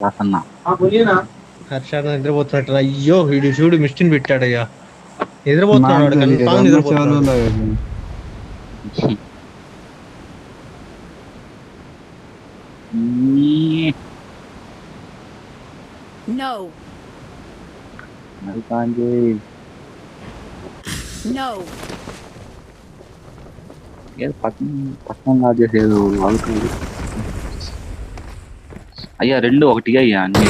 రాసన్న హర్షాద్ నిద్రపోతున్నట్టు. అయ్యో వీడు చూడు మిస్టిన్ పెట్టాడయ్యా. నిద్రపోతున్నాడు నాకు వాడు, తెలియదు కన్ఫామ్ అన్న నిద్రపోతున్నాడు. చాలు No. No. పక్కన లాగేసేది లాగుతుంది. అయ్యా 2-1 అయ్యా అన్ని.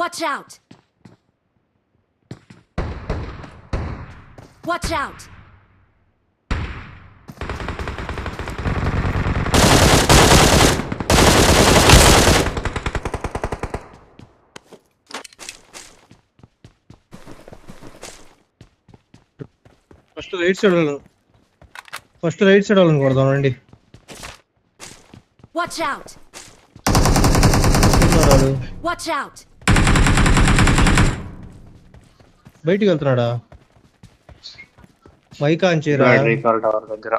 Watch out. Watch out. First right side వాళ్ళని కొడదాం రండి. Watch out. Watch out. బయటికి వెళ్తున్నాడా? మైకాంచేరా టవర్ దగ్గర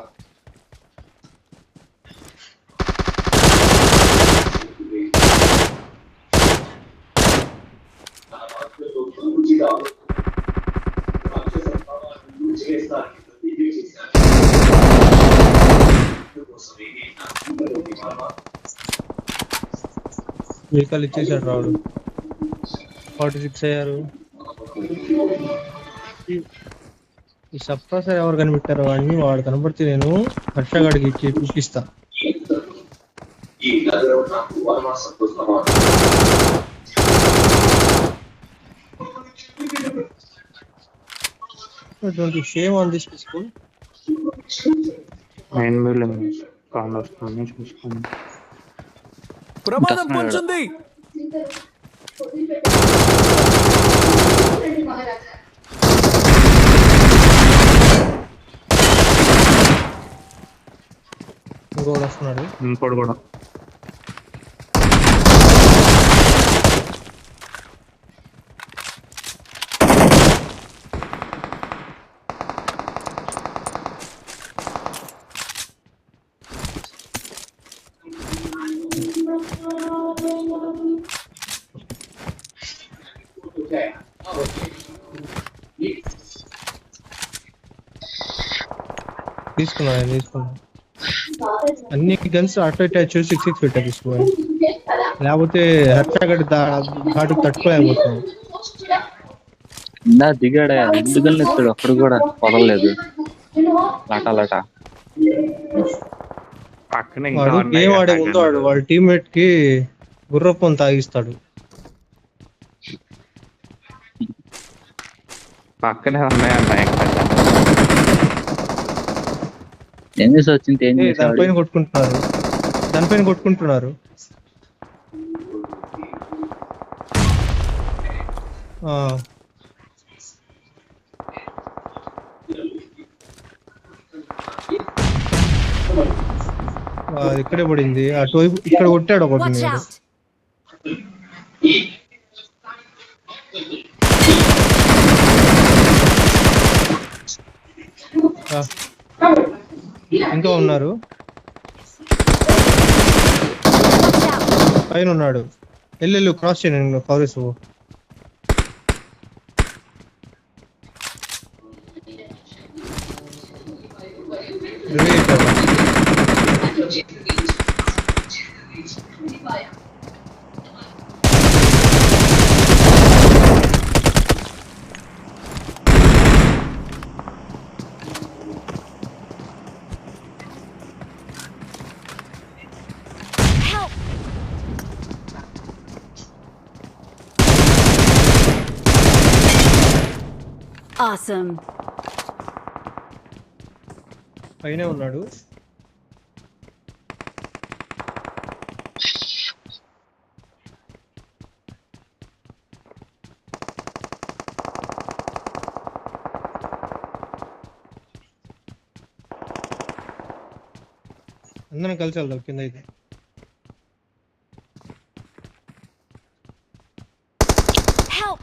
వెహికల్ ఇచ్చేసాడు రాడు. 46 అయ్యారు. ఈ సప్రెసర్ ఎవరు కనిపెట్టారో వాడిని, వాడు కనబడితే నేను హర్షగాడికి ఇచ్చి చూపిస్తా. Shame on this people. చూసుకోండి. ప్రమాదం పొంచుంది. ఇంకోడు వస్తున్నాడు. ఇంకోటి కూడా తీసుకున్నా. అన్ని గన్స్ అటు అటాచ్ 6 పెట్టా తీసుకోవాలి, లేకపోతే హర్షగడ్ ఘాటు తట్టుకోలేకపోతున్నాం. ఇందా దిగాడా 2 గన్లు ఇస్తాడు, అప్పుడు కూడా వదలలేదు. లాటా వాడు గేమ్ ఆడే ముందు వాడు టీమ్మేట్ కి గుర్రప్పని తాగిస్తాడు. పక్కనే ఉన్నాయన్న ఏం చేసి వచ్చింది? దానిపైన కొట్టుకుంటున్నారు. ఇక్కడే పడింది. అటువైపు ఇక్కడ కొట్టాడు ఒకటి. Watch out. ఇంకా ఉన్నారు. Watch out. పైన ఉన్నాడు. వెళ్ళు క్రాస్ చేయండి. Coverage Help. Awesome. పైనే ఉన్నాడు. అందరం కలిసి వెళ్దాం కింద అయితే. Help!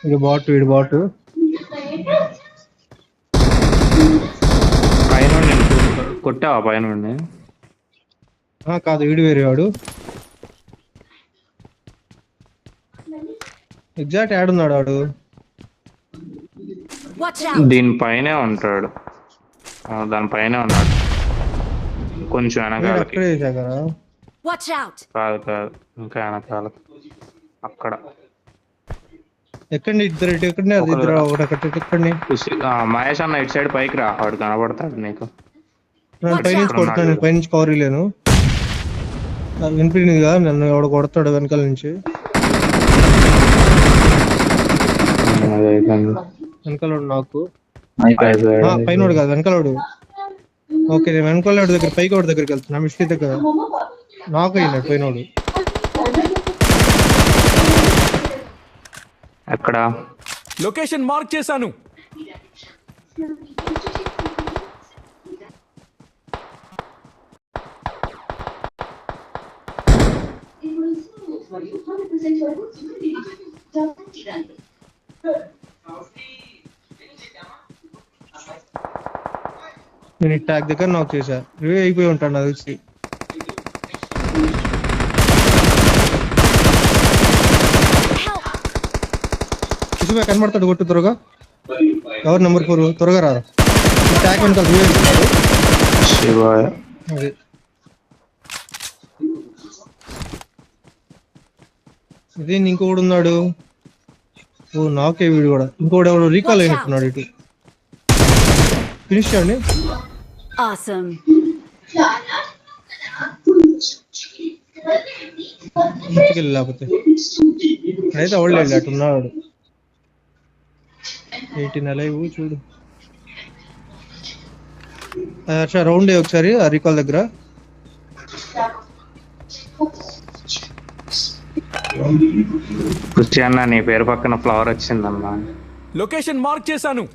ఇది బాట్, వీడి బాట్. పైన కొట్టావా పైన? కాదు, వీడు వేరే వాడు. ఎగ్జాక్ట్ యాడ్ ఉన్నాడు వాడు. Watch out! దీనిపైనే ఉంటాడు. దానిపైనే ఉన్నాడు కొంచెం వెనకాలకి. అక్కడే చేశా కదా. Watch out! కాదు ఇంకా వెనకాల అక్కడ. ఎక్కండి ఇద్దరు, ఇటు ఎక్కండి. అది ఇద్దరు ఒకటి అక్కడ ఎక్కండి. మహేష్ అన్న ఇటు సైడ్ పైకి రా, వాడు కనబడతాడు నీకు. పైనుంచి కొడతాను, పైనుంచి కవర్ లేను. వినిపించింది కదా, నన్ను ఎవడ కొడతాడు వెనకాల నుంచి. వెనకాల నాకు పైన కాదు, వెనకాలడు. ఓకే, నేను వెనకాల దగ్గర పైకి వాడి దగ్గరికి వెళ్తున్నా. మిస్టేక్ దగ్గర నాకు అయినాడు పైనోడు. ఎక్కడ? లొకేషన్ మార్క్ చేశాను. నేను ఈ ట్యాగ్ దగ్గర నాకు చేశా. రివే అయిపోయి ఉంటాను నాకు తెలిసి. చూసిపోయి కనబడతాడు, కొట్టు త్వరగా. ఎవరు నెంబర్ 4? త్వరగా రారా. ట్యాగ్ వెనకాల రివే అయిపోతాడు. అదే ఇదే ఇంకోడు ఉన్నాడు. ఓ నాకే వీడు కూడా. ఇంకోటి ఎవరు రీకాల్ అయినట్టున్నాడు. ఇటు ఫినిష్ చేయండి. Awesome. ఇంటికెళ్ళి లేకపోతే అయితే అవడు లేదు, అటు ఉన్నాడు. 18 లైవ్ చూడు. హర్ష రౌండ్ ఒకసారి ఆ రీకాల్ దగ్గర. క్రిస్టియన్ నీ పేరు పక్కన ఫ్లవర్ వచ్చిందన్నా. లొకేషన్ మార్క్ చేశాను.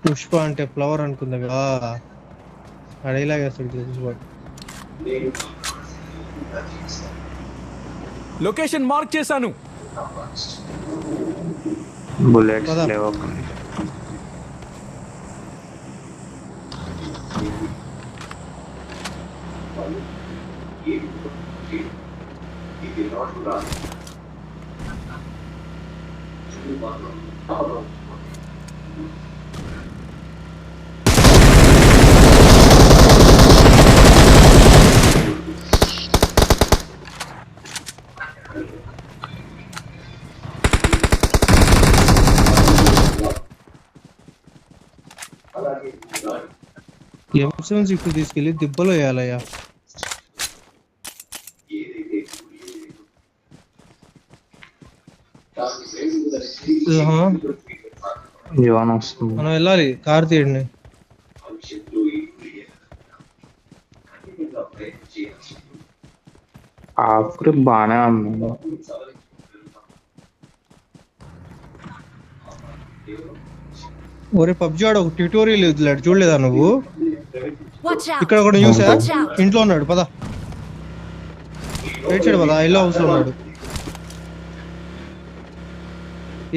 పుష్ప అంటే ఫ్లవర్ అనుకుందా కదా, అడేలాగా వేస్తాడు పుష్ప. లొకేషన్ మార్క్ చేశాను. బుల్లెట్స్ లేవు. M7 తీసుకెళ్ళి దిబ్బలో వేయాలయ్యా. మనం వెళ్ళాలి కార్ తీయండి. ఆఫ్రి బానే ఉంది. ఒరే పబ్జి ఆడ ఒక ట్యూటోరియల్ వదిలాడు, చూడలేదా నువ్వు? Watch out! ఇక్కడ కూడా చూసా. Watch out! ఇంట్లో ఉన్నాడు, పద రైట్ సైడ్ పద. ఎల్లో హౌస్ లో ఉన్నాడు.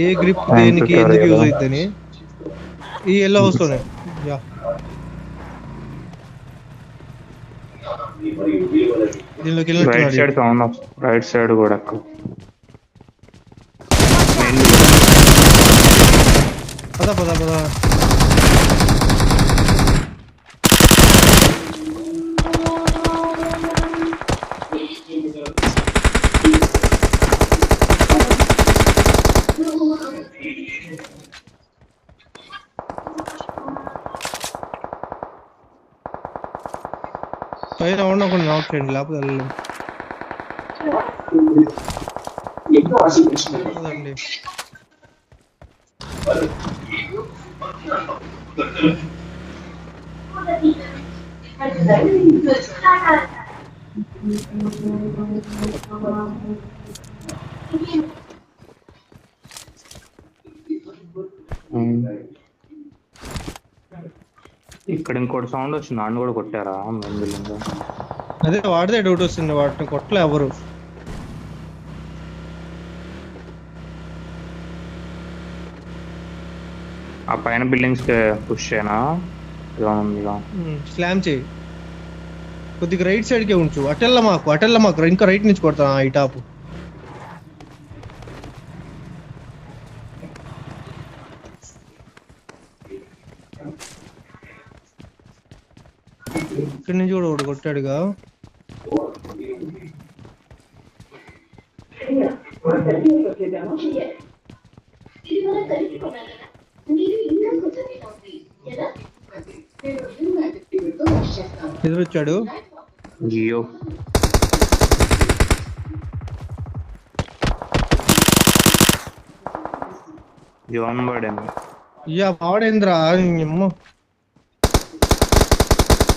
ఏ గ్రిప్ దేనికి ఎందుకు యూజ్ అవుతుందని ఈ ఎల్లో హౌస్ లోనే. యా దీనిలోకి right side sound, right side కూడా. పద పద పద. పైన ఉండకుండా నాక్ చేయండి, లేకపోతే వెళ్ళండి. ఇక్కడ ఇంకోటి సౌండ్ వచ్చింది, నాన్న కూడా కొట్టారా మెందులు? అదే వాడిదే డౌట్ వస్తుంది, వాటిని కొట్టలే ఎవరు. ఆ పైన బిల్డింగ్స్ కి పుష్ చేయనా? ఇలా ఉంది ఇలా. స్లామ్ చేయి, కొద్దిగా రైట్ సైడ్ కే ఉంచు. అటెల్లా మాకు ఇంకా రైట్ నుంచి కొడతా ఈ టాప్. ఇక్కడి నుంచి కూడా ఒకటి కొట్టాడుగా. ఎదురొచ్చాడు. జియో జోన్ పడింది. ఇయ్యా వాడేంద్రా అమ్మ.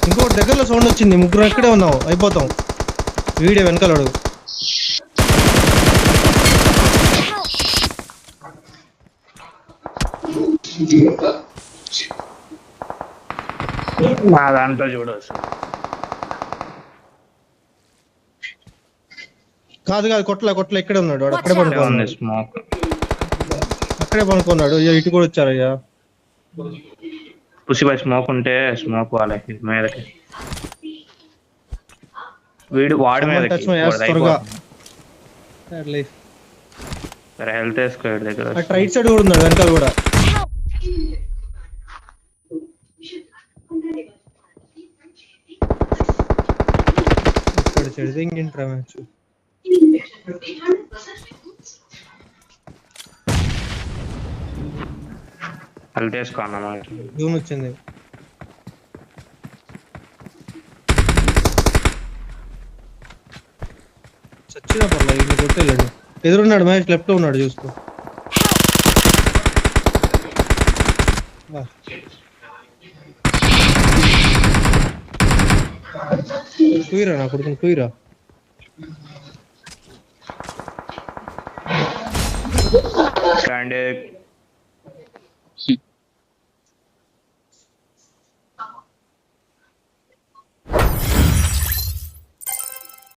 ఇంకోటి దగ్గరలో సౌండ్ వచ్చింది, ముగ్గురు ఎక్కడే ఉన్నావు, అయిపోతాం. వీడే వెనకాలడు. మా దాంట్లో చూడవచ్చు. కాదు కొట్ల ఇక్కడే ఉన్నాడు వాడు. అక్కడే పనుకున్నాడు. స్మోక్ అక్కడే పనుకున్నాడు. అయ్యా ఇటు కూడా వచ్చారయ్యా. పుసిపై స్మోక్ ఉంటే స్మోక్ వాళ్ళకి మీదకి, వీడు వాడి మీద హెల్త్ వేసుకో. దగ్గర రైట్ సైడ్ కూడా ఉన్నాడు, వెనకాల కూడా. ఇక్కడ చెడితే ఇంకేంట్రా మ్యాచ్. హెల్త్ వేసుకో అన్నమాట. జూన్ వచ్చింది. చచ్చినా పర్లేదు, ఇన్ని కొట్టేళ్ళాడు. ఎదురున్నాడు మ్యాచ్, లెఫ్ట్ లో ఉన్నాడు చూసుకో. కుయిరా నా కొడుకుని కుయిరా. స్టాండ్